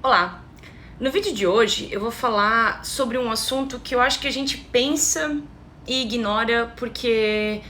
Olá! No vídeo de hoje eu vou falar sobre um assunto que eu acho que a gente pensa e ignora porque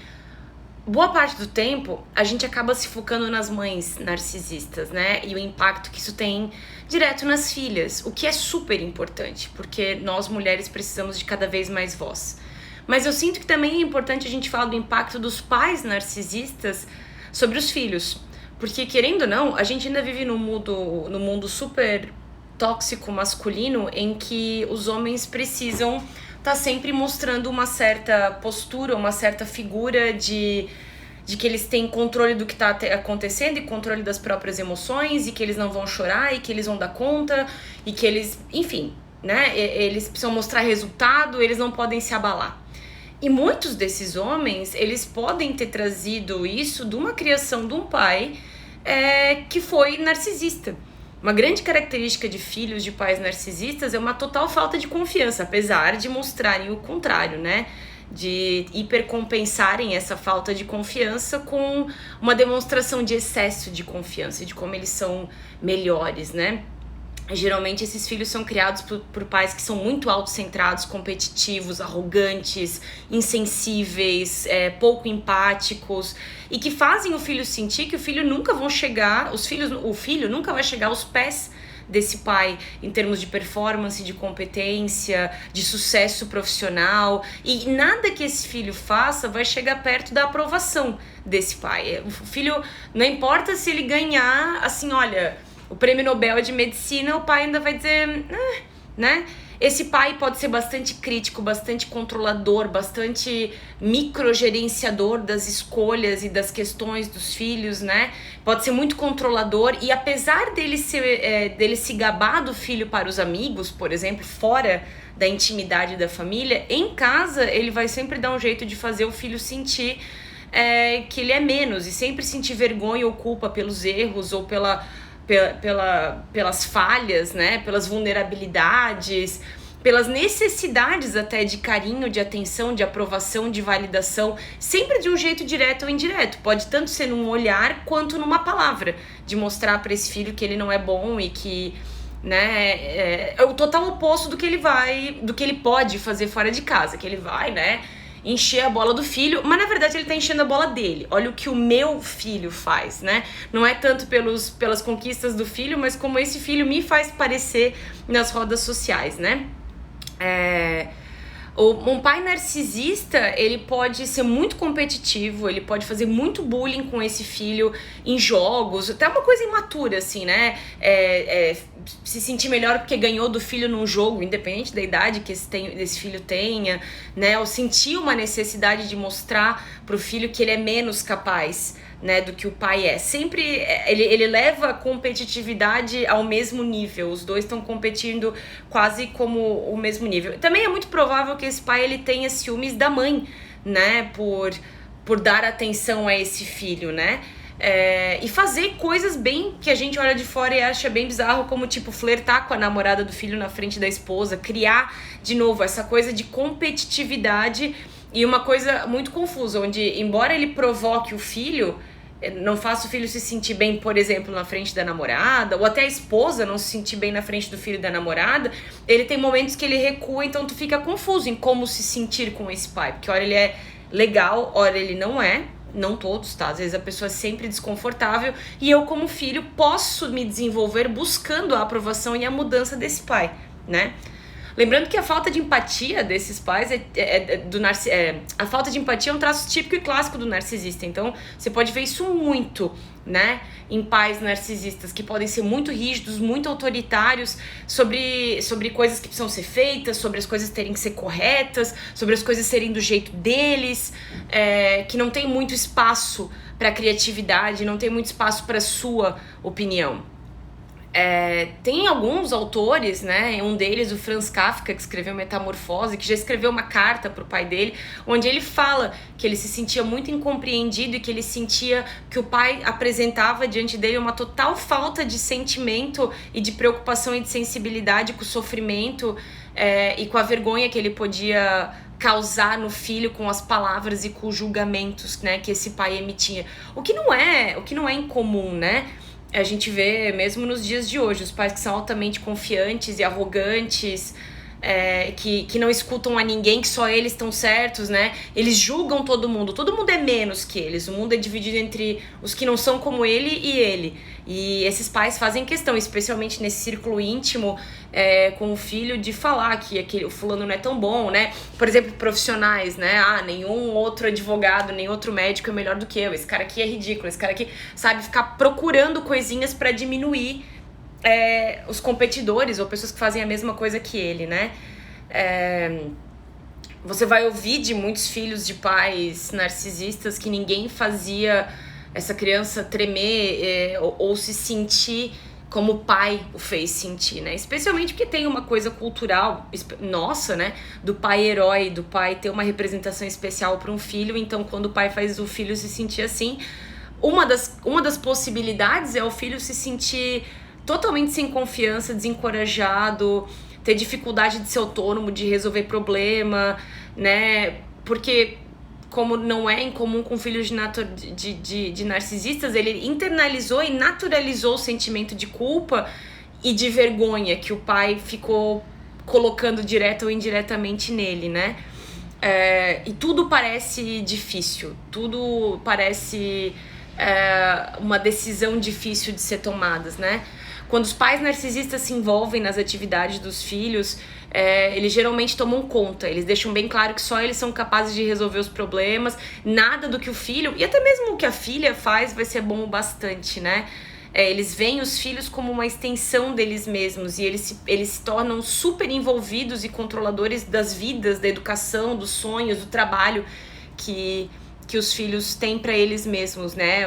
boa parte do tempo a gente acaba se focando nas mães narcisistas, né? E o impacto que isso tem direto nas filhas, o que é super importante, porque nós mulheres precisamos de cada vez mais voz. Mas eu sinto que também é importante a gente falar do impacto dos pais narcisistas sobre os filhos. Porque, querendo ou não, a gente ainda vive num mundo super tóxico masculino em que os homens precisam estar sempre mostrando uma certa postura, uma certa figura de que eles têm controle do que está acontecendo e controle das próprias emoções e que eles não vão chorar e que eles vão dar conta e que eles, enfim, né? Eles precisam mostrar resultado, eles não podem se abalar. E muitos desses homens, eles podem ter trazido isso de uma criação de um pai que foi narcisista. Uma grande característica de filhos de pais narcisistas é uma total falta de confiança, apesar de mostrarem o contrário, né? De hipercompensarem essa falta de confiança com uma demonstração de excesso de confiança, de como eles são melhores, né? Geralmente esses filhos são criados por pais que são muito autocentrados, competitivos, arrogantes, insensíveis, pouco empáticos e que fazem o filho sentir que o filho nunca vão chegar, o filho nunca vai chegar aos pés desse pai em termos de performance, de competência, de sucesso profissional, e nada que esse filho faça vai chegar perto da aprovação desse pai. O filho, não importa se ele ganhar, assim, olha, o prêmio Nobel de Medicina, o pai ainda vai dizer, né? Esse pai pode ser bastante crítico, bastante controlador, bastante microgerenciador das escolhas e das questões dos filhos, né? Pode ser muito controlador e apesar dele se gabar do filho para os amigos, por exemplo, fora da intimidade da família, em casa ele vai sempre dar um jeito de fazer o filho sentir que ele é menos e sempre sentir vergonha ou culpa pelos erros ou pelas falhas, né? Pelas vulnerabilidades, pelas necessidades até de carinho, de atenção, de aprovação, de validação, sempre de um jeito direto ou indireto. Pode tanto ser num olhar quanto numa palavra, de mostrar para esse filho que ele não é bom e que, né, é o total oposto do que ele pode fazer fora de casa, que ele vai, né, encher a bola do filho, mas na verdade ele tá enchendo a bola dele. Olha o que o meu filho faz, né? Não é tanto pelas conquistas do filho, mas como esse filho me faz parecer nas rodas sociais, né? Um pai narcisista, ele pode ser muito competitivo, ele pode fazer muito bullying com esse filho em jogos, até uma coisa imatura, assim, né? Se sentir melhor porque ganhou do filho num jogo, independente da idade que esse filho tenha, né? Ou sentir uma necessidade de mostrar pro filho que ele é menos capaz, né, do que o pai é. Sempre ele leva a competitividade ao mesmo nível. Os dois estão competindo quase como o mesmo nível. Também é muito provável que esse pai ele tenha ciúmes da mãe, né, por dar atenção a esse filho, né? E fazer coisas bem que a gente olha de fora e acha bem bizarro, como tipo flertar com a namorada do filho na frente da esposa, criar de novo essa coisa de competitividade. E uma coisa muito confusa, onde embora ele provoque o filho, não faça o filho se sentir bem, por exemplo, na frente da namorada, ou até a esposa não se sentir bem na frente do filho da namorada, ele tem momentos que ele recua, então tu fica confuso em como se sentir com esse pai, porque ora ele é legal, ora ele não é, não todos, tá? Às vezes a pessoa é sempre desconfortável, e eu como filho posso me desenvolver buscando a aprovação e a mudança desse pai, né? Lembrando que a falta de empatia desses pais a falta de empatia é um traço típico e clássico do narcisista. Então, você pode ver isso muito, né, em pais narcisistas que podem ser muito rígidos, muito autoritários sobre coisas que precisam ser feitas, sobre as coisas terem que ser corretas, sobre as coisas serem do jeito deles, que não tem muito espaço para criatividade, não tem muito espaço para sua opinião. Tem alguns autores, né, um deles, o Franz Kafka, que escreveu Metamorfose, que já escreveu uma carta pro pai dele, onde ele fala que ele se sentia muito incompreendido e que ele sentia que o pai apresentava diante dele uma total falta de sentimento e de preocupação e de sensibilidade com o sofrimento e com a vergonha que ele podia causar no filho com as palavras e com os julgamentos, né, que esse pai emitia. O que não é incomum, né? a gente vê mesmo nos dias de hoje, os pais que são altamente confiantes e arrogantes, que não escutam a ninguém, que só eles estão certos, né? Eles julgam todo mundo é menos que eles, o mundo é dividido entre os que não são como ele e ele. E esses pais fazem questão, especialmente nesse círculo íntimo, com o filho, de falar que o fulano não é tão bom, né? Por exemplo, profissionais, né? Nenhum outro advogado, nem outro médico é melhor do que eu, esse cara aqui é ridículo, esse cara aqui, sabe? Ficar procurando coisinhas pra diminuir os competidores ou pessoas que fazem a mesma coisa que ele, né? Você vai ouvir de muitos filhos de pais narcisistas que ninguém fazia essa criança tremer ou se sentir como o pai o fez sentir, né? Especialmente porque tem uma coisa cultural nossa, né? Do pai herói, do pai ter uma representação especial para um filho. Então, quando o pai faz o filho se sentir assim, uma das possibilidades é o filho se sentir totalmente sem confiança, desencorajado, ter dificuldade de ser autônomo, de resolver problema, né? Porque, como não é incomum com filhos de narcisistas, ele internalizou e naturalizou o sentimento de culpa e de vergonha que o pai ficou colocando direta ou indiretamente nele, né? E tudo parece difícil, tudo parece uma decisão difícil de ser tomada, né? Quando os pais narcisistas se envolvem nas atividades dos filhos, eles geralmente tomam conta, eles deixam bem claro que só eles são capazes de resolver os problemas, nada do que o filho, e até mesmo o que a filha faz vai ser bom o bastante, né? Eles veem os filhos como uma extensão deles mesmos e eles se tornam super envolvidos e controladores das vidas, da educação, dos sonhos, do trabalho que os filhos têm pra eles mesmos, né?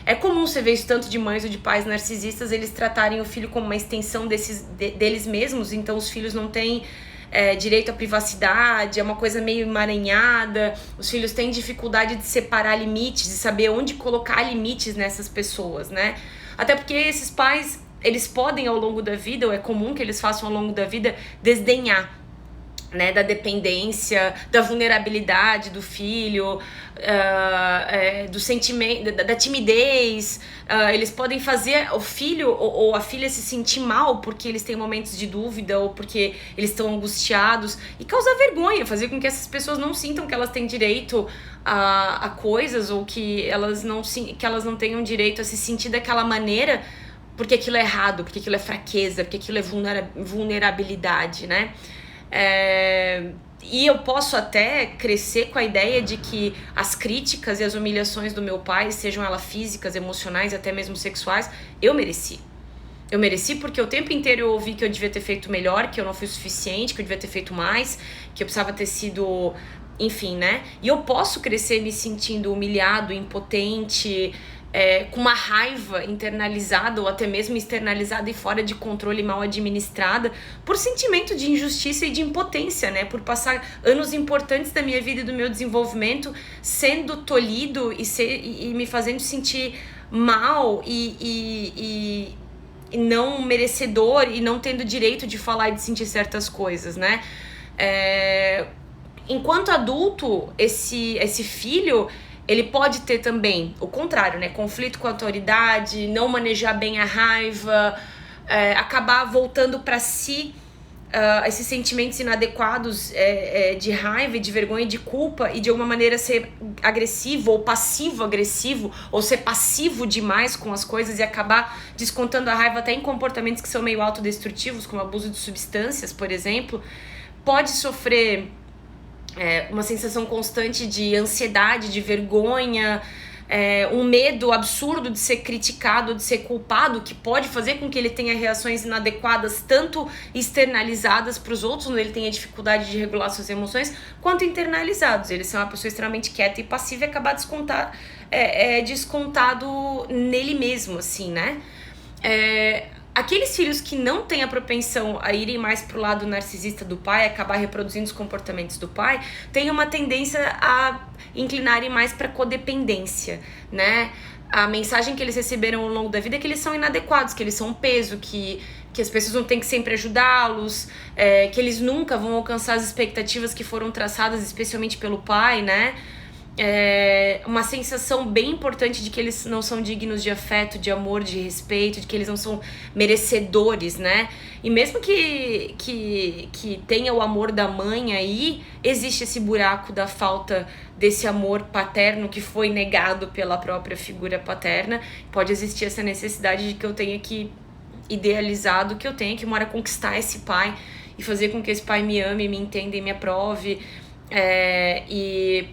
É comum você ver isso tanto de mães ou de pais narcisistas, eles tratarem o filho como uma extensão deles mesmos, então os filhos não têm direito à privacidade, é uma coisa meio emaranhada, os filhos têm dificuldade de separar limites, de saber onde colocar limites nessas pessoas, né? Até porque esses pais, eles podem ao longo da vida, ou é comum que eles façam ao longo da vida, desdenhar, né, da dependência, da vulnerabilidade do filho, do sentimento, da timidez. Eles podem fazer o filho ou a filha se sentir mal porque eles têm momentos de dúvida ou porque eles estão angustiados e causar vergonha, fazer com que essas pessoas não sintam que elas têm direito a coisas ou que elas não tenham direito a se sentir daquela maneira porque aquilo é errado, porque aquilo é fraqueza, porque aquilo é vulnerabilidade, né? E eu posso até crescer com a ideia de que as críticas e as humilhações do meu pai, sejam elas físicas, emocionais, até mesmo sexuais, eu mereci. Eu mereci porque o tempo inteiro eu ouvi que eu devia ter feito melhor, que eu não fui o suficiente, que eu devia ter feito mais, que eu precisava ter sido... Enfim, né? E eu posso crescer me sentindo humilhado, impotente, com uma raiva internalizada ou até mesmo externalizada e fora de controle, mal administrada, por sentimento de injustiça e de impotência, né? Por passar anos importantes da minha vida e do meu desenvolvimento sendo tolhido e me fazendo sentir mal e não merecedor e não tendo direito de falar e de sentir certas coisas, né? Enquanto adulto, esse filho, ele pode ter também o contrário, né? Conflito com a autoridade, não manejar bem a raiva, acabar voltando para si esses sentimentos inadequados de raiva, de vergonha, de culpa e de alguma maneira ser agressivo ou passivo-agressivo ou ser passivo demais com as coisas e acabar descontando a raiva até em comportamentos que são meio autodestrutivos, como abuso de substâncias, por exemplo, pode sofrer uma sensação constante de ansiedade, de vergonha, um medo absurdo de ser criticado, de ser culpado, que pode fazer com que ele tenha reações inadequadas, tanto externalizadas para os outros, onde ele tenha dificuldade de regular suas emoções, quanto internalizados. Ele ser uma pessoa extremamente quieta e passiva e acabar descontado nele mesmo, assim, né? Aqueles filhos que não têm a propensão a irem mais pro lado narcisista do pai, acabar reproduzindo os comportamentos do pai, têm uma tendência a inclinarem mais para codependência, né? A mensagem que eles receberam ao longo da vida é que eles são inadequados, que eles são um peso, que as pessoas não têm que sempre ajudá-los, que eles nunca vão alcançar as expectativas que foram traçadas, especialmente pelo pai, né? uma sensação bem importante de que eles não são dignos de afeto, de amor, de respeito, de que eles não são merecedores, né? E mesmo que tenha o amor da mãe aí, existe esse buraco da falta desse amor paterno que foi negado pela própria figura paterna. Pode existir essa necessidade de que eu tenha que idealizar, que eu tenha que uma hora conquistar esse pai e fazer com que esse pai me ame, me entenda e me aprove. E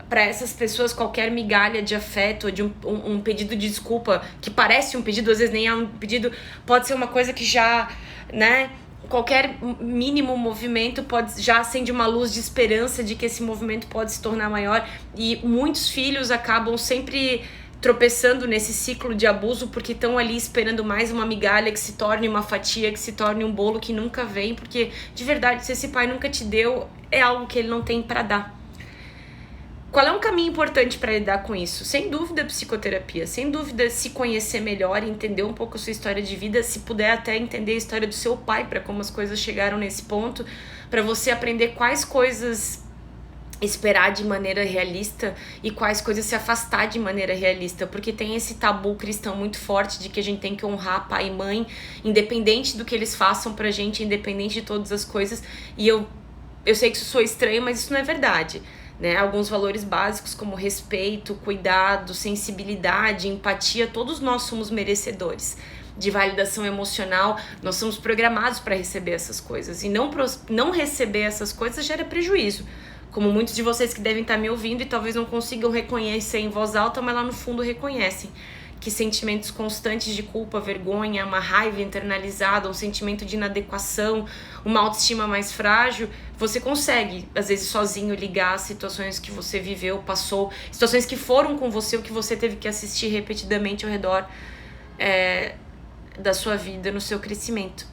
para essas pessoas, qualquer migalha de afeto, de um pedido de desculpa, que parece um pedido, às vezes nem é um pedido, pode ser uma coisa que já, né, qualquer mínimo movimento já acende uma luz de esperança de que esse movimento pode se tornar maior. E muitos filhos acabam sempre tropeçando nesse ciclo de abuso porque estão ali esperando mais uma migalha que se torne uma fatia, que se torne um bolo que nunca vem, porque de verdade, se esse pai nunca te deu, é algo que ele não tem para dar. Qual é um caminho importante para lidar com isso? Sem dúvida, psicoterapia. Sem dúvida, se conhecer melhor, entender um pouco a sua história de vida, se puder até entender a história do seu pai, para como as coisas chegaram nesse ponto, para você aprender quais coisas esperar de maneira realista e quais coisas se afastar de maneira realista, porque tem esse tabu cristão muito forte de que a gente tem que honrar pai e mãe, independente do que eles façam pra gente, independente de todas as coisas. E eu sei que isso soa estranho, mas isso não é verdade. Né? Alguns valores básicos como respeito, cuidado, sensibilidade, empatia, todos nós somos merecedores de validação emocional, nós somos programados para receber essas coisas, e não receber essas coisas gera prejuízo, como muitos de vocês que devem estar me ouvindo e talvez não consigam reconhecer em voz alta, mas lá no fundo reconhecem que sentimentos constantes de culpa, vergonha, uma raiva internalizada, um sentimento de inadequação, uma autoestima mais frágil, você consegue, às vezes sozinho, ligar as situações que você viveu, passou, situações que foram com você, o que você teve que assistir repetidamente ao redor da sua vida, no seu crescimento.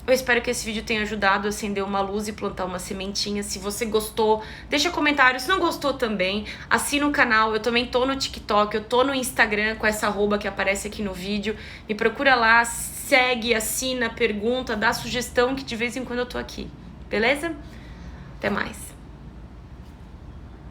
Eu espero que esse vídeo tenha ajudado a acender uma luz e plantar uma sementinha. Se você gostou, deixa comentário. Se não gostou também, assina o canal. Eu também tô no TikTok, eu tô no Instagram com essa arroba que aparece aqui no vídeo. Me procura lá, segue, assina, pergunta, dá sugestão que de vez em quando eu tô aqui. Beleza? Até mais.